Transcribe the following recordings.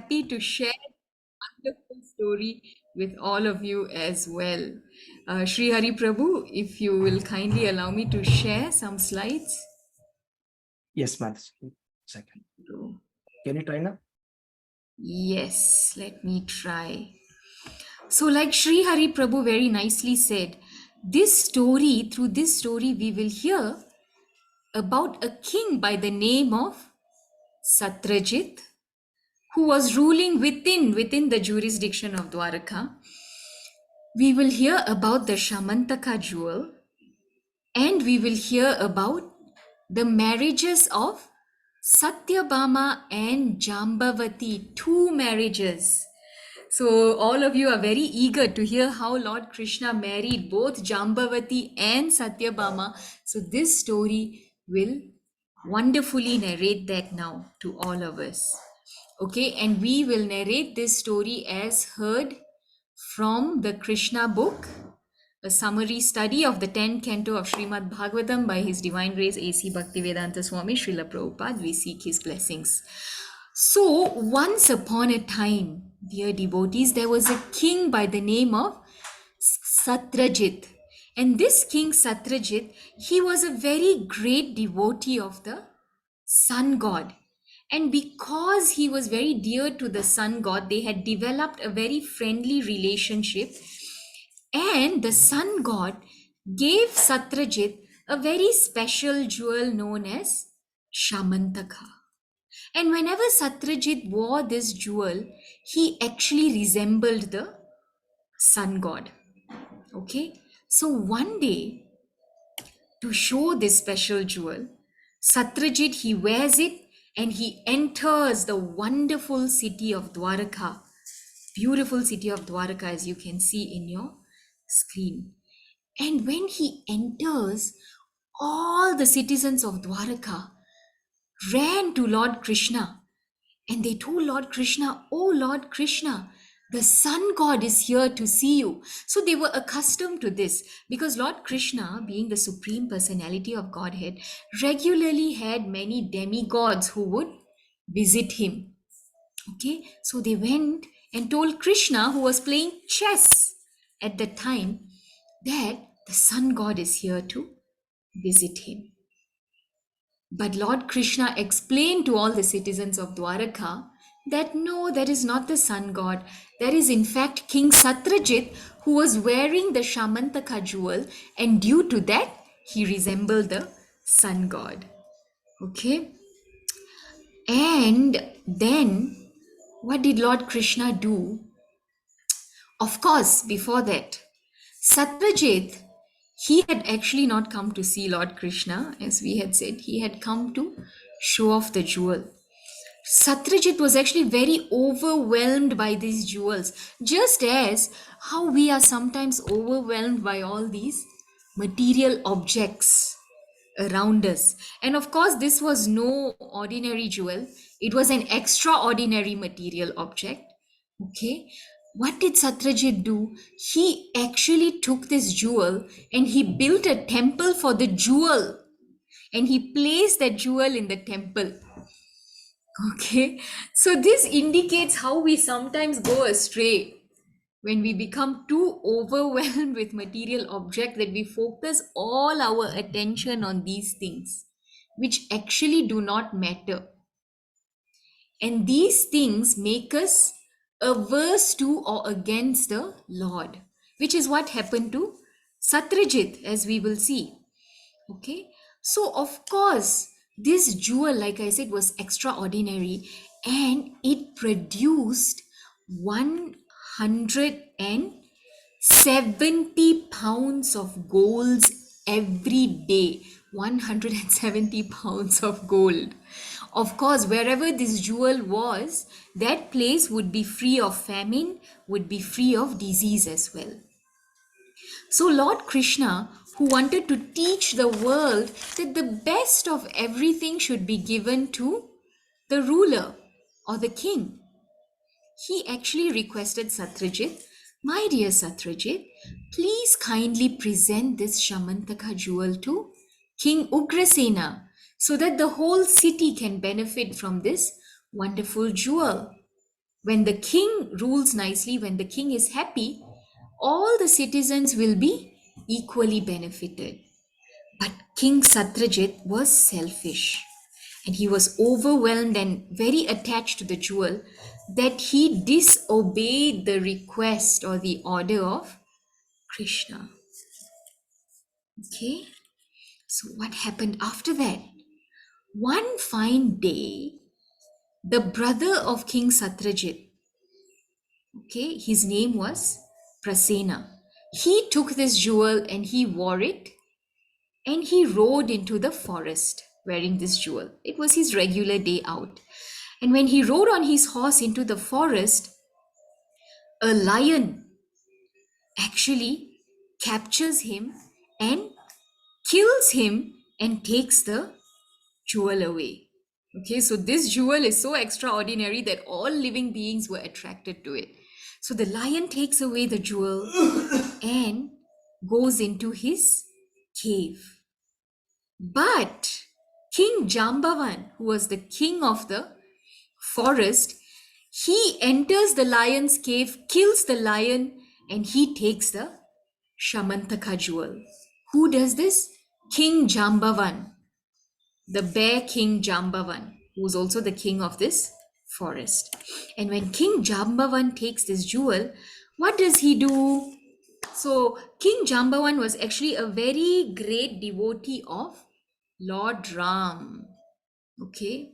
happy to share this wonderful story with all of you as well. Sri Hari Prabhu, if you will kindly allow me to share some slides. Yes, ma'am. Second. Can you try now? Yes, let me try. So, like Sri Hari Prabhu very nicely said, through this story, we will hear about a king by the name of Satrajit, who was ruling within the jurisdiction of Dwaraka. We will hear about the Syamantaka Jewel, and we will hear about the marriages of Satyabhama and Jambavati, two marriages. So, all of you are very eager to hear how Lord Krishna married both Jambavati and Satyabhama. So, this story will wonderfully narrate that now to all of us. Okay, and we will narrate this story as heard from the Krishna book, a summary study of the 10th canto of Srimad Bhagavatam by His Divine Grace A.C. Bhaktivedanta Swami Srila Prabhupada. We seek his blessings. So, once upon a time, dear devotees, there was a king by the name of Satrajit. And this king Satrajit, he was a very great devotee of the sun god. And because he was very dear to the sun god, they had developed a very friendly relationship. And the sun god gave Satrajit a very special jewel known as Shamantaka. And whenever Satrajit wore this jewel, he actually resembled the sun god. Okay, so one day, to show this special jewel, Satrajit, he wears it and he enters the wonderful city of Dwaraka. Beautiful city of Dwaraka, as you can see in your screen. And when he enters, all the citizens of Dwaraka ran to Lord Krishna and they told Lord Krishna, "Oh Lord Krishna, the sun god is here to see you." So they were accustomed to this because Lord Krishna, being the supreme personality of Godhead, regularly had many demigods who would visit him. Okay, so they went and told Krishna, who was playing chess at the time, that the sun god is here to visit him. But Lord Krishna explained to all the citizens of Dwaraka that no, that is not the sun god. That is in fact King Satrajit, who was wearing the Shamantaka jewel, and due to that, he resembled the sun god. Okay? And then, what did Lord Krishna do? Of course, before that, Satrajit, he had actually not come to see Lord Krishna, as we had said, he had come to show off the jewel. Satrajit was actually very overwhelmed by these jewels, just as how we are sometimes overwhelmed by all these material objects around us. And of course, this was no ordinary jewel, it was an extraordinary material object. Okay, what did Satrajit do? He actually took this jewel and he built a temple for the jewel, and he placed that jewel in the temple. Okay, so this indicates how we sometimes go astray when we become too overwhelmed with material object, that we focus all our attention on these things which actually do not matter, and these things make us averse to or against the Lord, which is what happened to Satrajit, as we will see. Okay, so of course, this jewel, like I said, was extraordinary, and it produced 170 pounds of gold every day. 170 pounds of gold. Of course, wherever this jewel was, that place would be free of famine, would be free of disease as well. So, Lord Krishna, who wanted to teach the world that the best of everything should be given to the ruler or the king, he actually requested Satrajit, "My dear Satrajit, please kindly present this Shamantaka jewel to King Ugrasena so that the whole city can benefit from this wonderful jewel." when the king rules nicely, when the king is happy, all the citizens will be equally benefited. But King Satrajit was selfish, and he was overwhelmed and very attached to the jewel, that he disobeyed the request or the order of Krishna. Okay, so what happened after that? One fine day, the brother of King Satrajit, okay, his name was Prasena, he took this jewel and he wore it, and he rode into the forest wearing this jewel. It was his regular day out. And when he rode on his horse into the forest, a lion actually captures him and kills him and takes the jewel away. Okay, so this jewel is so extraordinary that all living beings were attracted to it. So the lion takes away the jewel and goes into his cave. But King Jambavan, who was the king of the forest, he enters the lion's cave, kills the lion, and he takes the Shamantaka jewel. Who does this? King Jambavan, the bear king Jambavan, who is also the king of this forest. And when King Jambavan takes this jewel, what does he do? So, King Jambavan was actually a very great devotee of Lord Ram. Okay.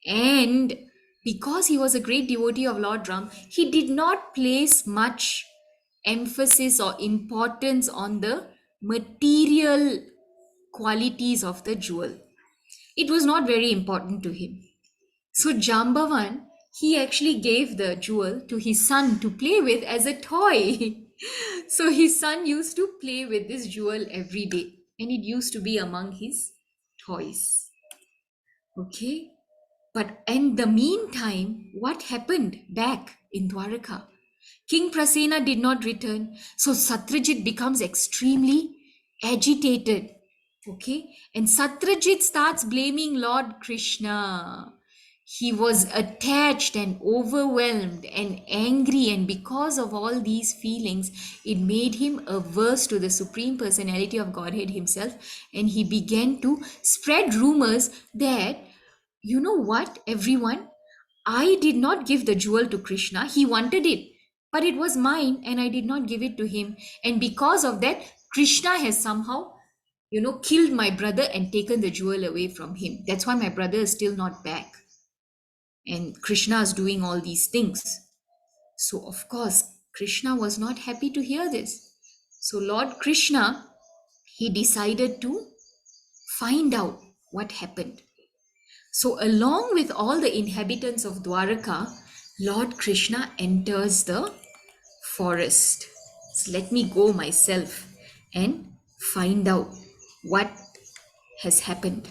And because he was a great devotee of Lord Ram, he did not place much emphasis or importance on the material qualities of the jewel. It was not very important to him. So Jambavan, he actually gave the jewel to his son to play with as a toy. So his son used to play with this jewel every day, and it used to be among his toys. Okay. But in the meantime, what happened back in Dwaraka? King Prasena did not return, so Satrajit becomes extremely agitated. Okay, and Satrajit starts blaming Lord Krishna. He was attached and overwhelmed and angry, and because of all these feelings, it made him averse to the Supreme Personality of Godhead himself, and he began to spread rumors that, you know what, everyone, I did not give the jewel to Krishna. He wanted it, but it was mine, and I did not give it to him. And because of that, Krishna has somehow, killed my brother and taken the jewel away from him. That's why my brother is still not back. And Krishna is doing all these things. So, of course, Krishna was not happy to hear this. So, Lord Krishna, he decided to find out what happened. So, along with all the inhabitants of Dwaraka, Lord Krishna enters the forest. So, let me go myself and find out what has happened.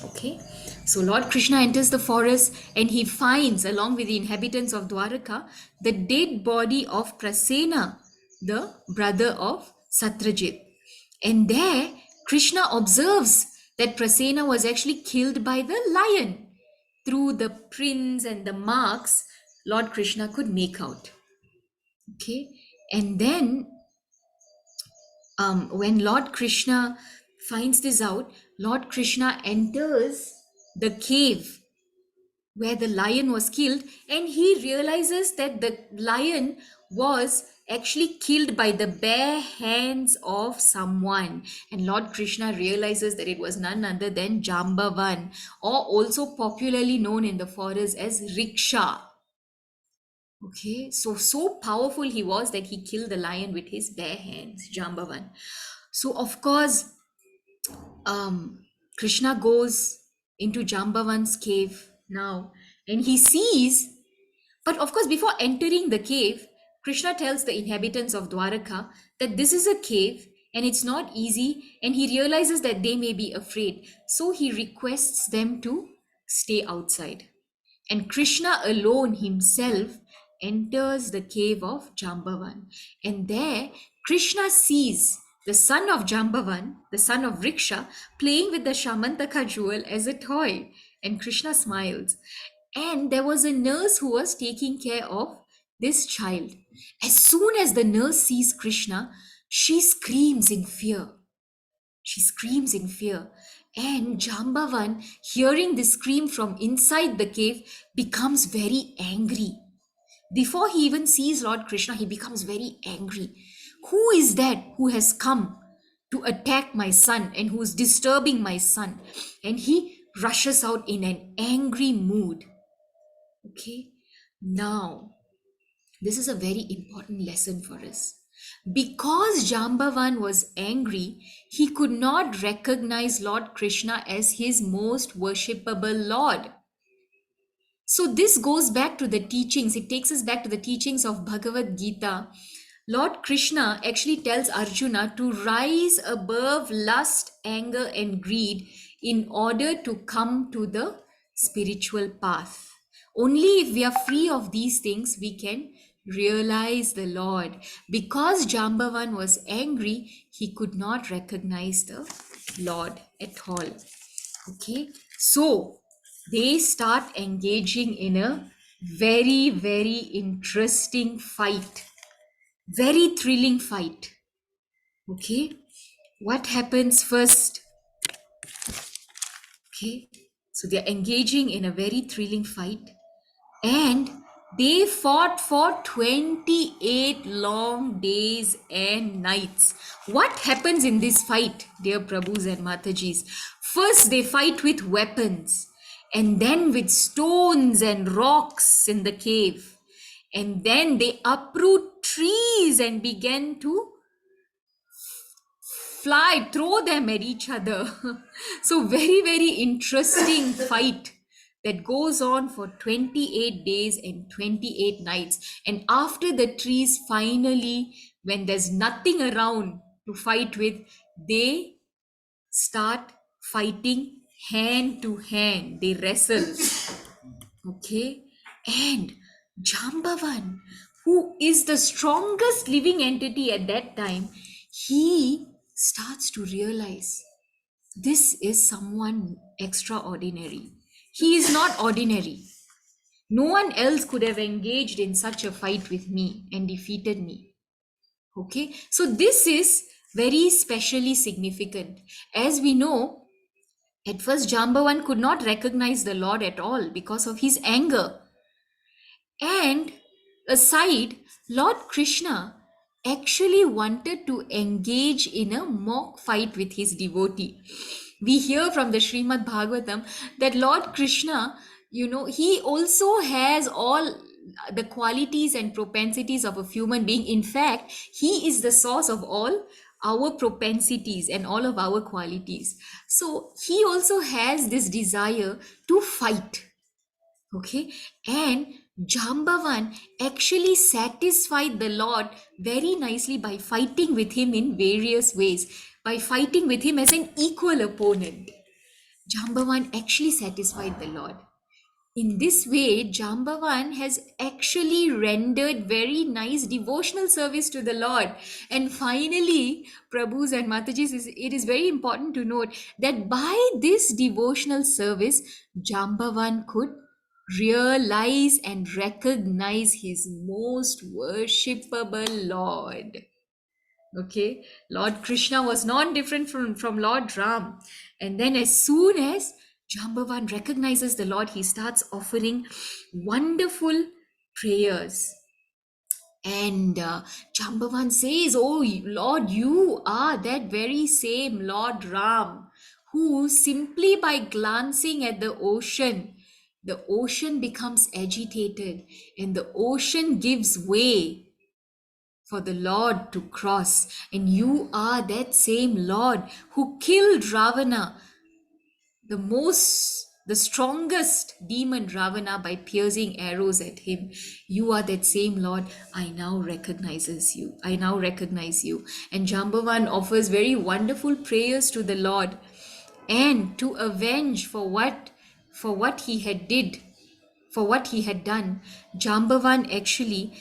Okay, so Lord Krishna enters the forest and he finds, along with the inhabitants of Dwaraka, the dead body of Prasena, the brother of Satrajit. And there, Krishna observes that Prasena was actually killed by the lion. Through the prints and the marks, Lord Krishna could make out. Okay, and then when Lord Krishna finds this out, Lord Krishna enters the cave where the lion was killed, and he realizes that the lion was actually killed by the bare hands of someone. And Lord Krishna realizes that it was none other than Jambavan, or also popularly known in the forest as Riksha. Okay, so powerful he was that he killed the lion with his bare hands, Jambavan. So of course, Krishna goes into Jambavan's cave now, and he sees. But of course, before entering the cave, Krishna tells the inhabitants of Dwaraka that this is a cave and it's not easy, and he realizes that they may be afraid. So he requests them to stay outside. And Krishna alone himself enters the cave of Jambavan. And there, Krishna sees the son of Jambavan, the son of Riksha, playing with the Shamantaka jewel as a toy. And Krishna smiles. and there was a nurse who was taking care of this child. As soon as the nurse sees Krishna, she screams in fear. She screams in fear. And Jambavan, hearing the scream from inside the cave, becomes very angry. Before he even sees Lord Krishna, he becomes very angry. Who is that who has come to attack my son and who is disturbing my son? And he rushes out in an angry mood. Okay. Now, this is a very important lesson for us. Because Jambavan was angry, he could not recognize Lord Krishna as his most worshipable Lord. So, this goes back to the teachings, it takes us back to the teachings of Bhagavad Gita. Lord Krishna actually tells Arjuna to rise above lust, anger, and greed in order to come to the spiritual path. Only if we are free of these things, we can realize the Lord. Because Jambavan was angry, he could not recognize the Lord at all. Okay, so they start engaging in a very, very interesting fight, very thrilling fight. Okay, what happens first? Okay, so they're engaging in a very thrilling fight, and they fought for 28 long days and nights. What happens in this fight, dear Prabhus and Matajis? First, they fight with weapons, and then with stones and rocks in the cave. And then they uproot trees and begin to fly, throw them at each other. So, very, very interesting fight that goes on for 28 days and 28 nights. And after the trees finally, when there's nothing around to fight with, they start fighting hand to hand. They wrestle. Okay. And Jambavan, who is the strongest living entity at that time, he starts to realize this is someone extraordinary. He is not ordinary. No one else could have engaged in such a fight with me and defeated me. Okay. So this is very specially significant. As we know, at first Jambavan could not recognize the Lord at all because of his anger. And aside, Lord Krishna actually wanted to engage in a mock fight with his devotee. We hear from the Srimad Bhagavatam that Lord Krishna, he also has all the qualities and propensities of a human being. In fact, he is the source of all our propensities and all of our qualities. So he also has this desire to fight. Okay, and Jambavan actually satisfied the Lord very nicely by fighting with him in various ways, by fighting with him as an equal opponent. Jambavan actually satisfied the Lord. In this way, Jambavan has actually rendered very nice devotional service to the Lord. And finally, Prabhus and Matajis, it is very important to note that by this devotional service, Jambavan could realize and recognize his most worshipable Lord. Okay, Lord Krishna was not different from Lord Ram. And then, as soon as Jambavan recognizes the Lord, he starts offering wonderful prayers. And Jambavan says, "Oh Lord, you are that very same Lord Ram who simply by glancing at the ocean becomes agitated and the ocean gives way for the Lord to cross. And you are that same Lord who killed Ravana, the strongest demon Ravana, by piercing arrows at him. You are that same Lord. I now recognizes you. I now recognize you." And Jambavan offers very wonderful prayers to the Lord and to avenge for what he had did, for what he had done. Jambavan actually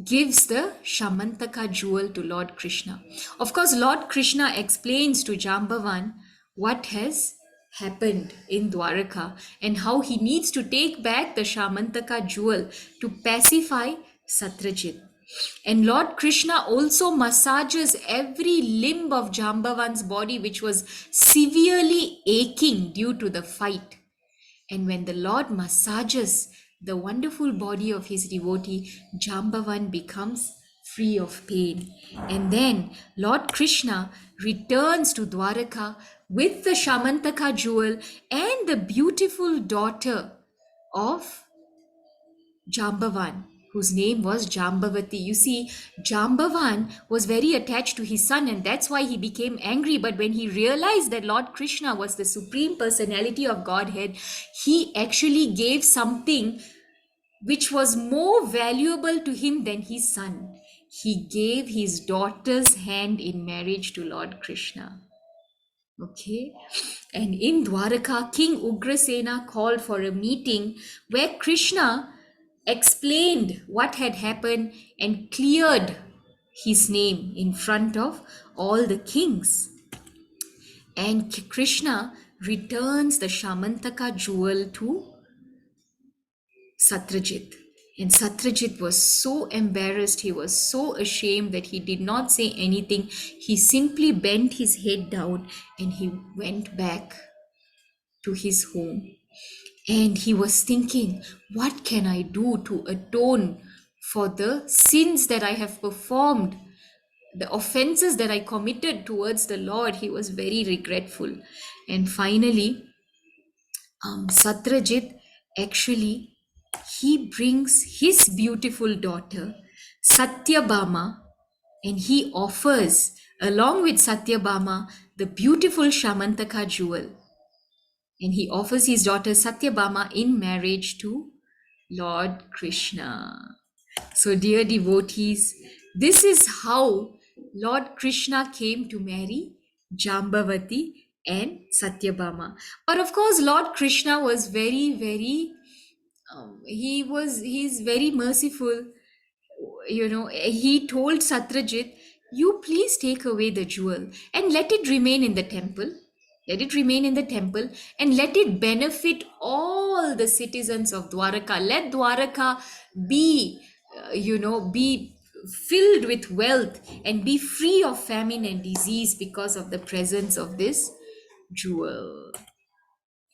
gives the Syamantaka jewel to Lord Krishna. Of course, Lord Krishna explains to Jambavan what has happened in Dwaraka and how he needs to take back the Shamantaka jewel to pacify Satrajit. And Lord Krishna also massages every limb of Jambavan's body, which was severely aching due to the fight. And when the Lord massages the wonderful body of his devotee, Jambavan becomes free of pain. And then Lord Krishna returns to Dwaraka with the Shamantaka jewel and the beautiful daughter of Jambavan, whose name was Jambavati. You see, Jambavan was very attached to his son, and that's why he became angry. But when he realized that Lord Krishna was the supreme personality of Godhead, he actually gave something which was more valuable to him than his son. He gave his daughter's hand in marriage to Lord Krishna. Okay. And in Dwaraka, King Ugrasena called for a meeting where Krishna explained what had happened and cleared his name in front of all the kings. And Krishna returns the Shamantaka jewel to Satrajit. And Satrajit was so embarrassed, he was so ashamed that he did not say anything. He simply bent his head down and he went back to his home. And he was thinking, what can I do to atone for the sins that I have performed, the offenses that I committed towards the Lord? He was very regretful. And finally, Satrajit actually he brings his beautiful daughter Satyabama, and he offers along with Satyabama the beautiful Shamantaka jewel, and he offers his daughter Satyabama in marriage to Lord Krishna. So, dear devotees, this is how Lord Krishna came to marry Jambavati and Satyabama. But of course, Lord Krishna was very, he's very merciful. You know, he told Satrajit, you please take away the jewel and let it remain in the temple. Let it remain in the temple and let it benefit all the citizens of Dwaraka. Let Dwaraka be, be filled with wealth and be free of famine and disease because of the presence of this jewel.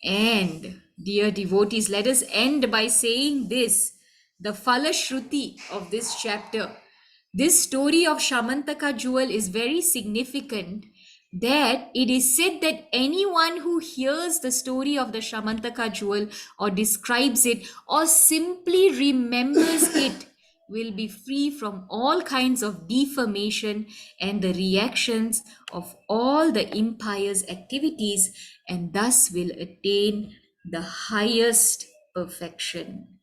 And, dear devotees, let us end by saying this, the Falashruti of this chapter. This story of Shamantaka jewel is very significant, that it is said that anyone who hears the story of the Shamantaka jewel or describes it or simply remembers it will be free from all kinds of defamation and the reactions of all the impious activities, and thus will attain the highest perfection.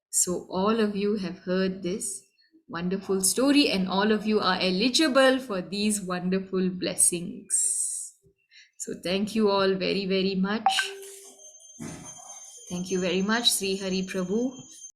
So, all of you have heard this wonderful story, and all of you are eligible for these wonderful blessings. So, thank you all very, very much. Thank you very much, Sri Hari Prabhu.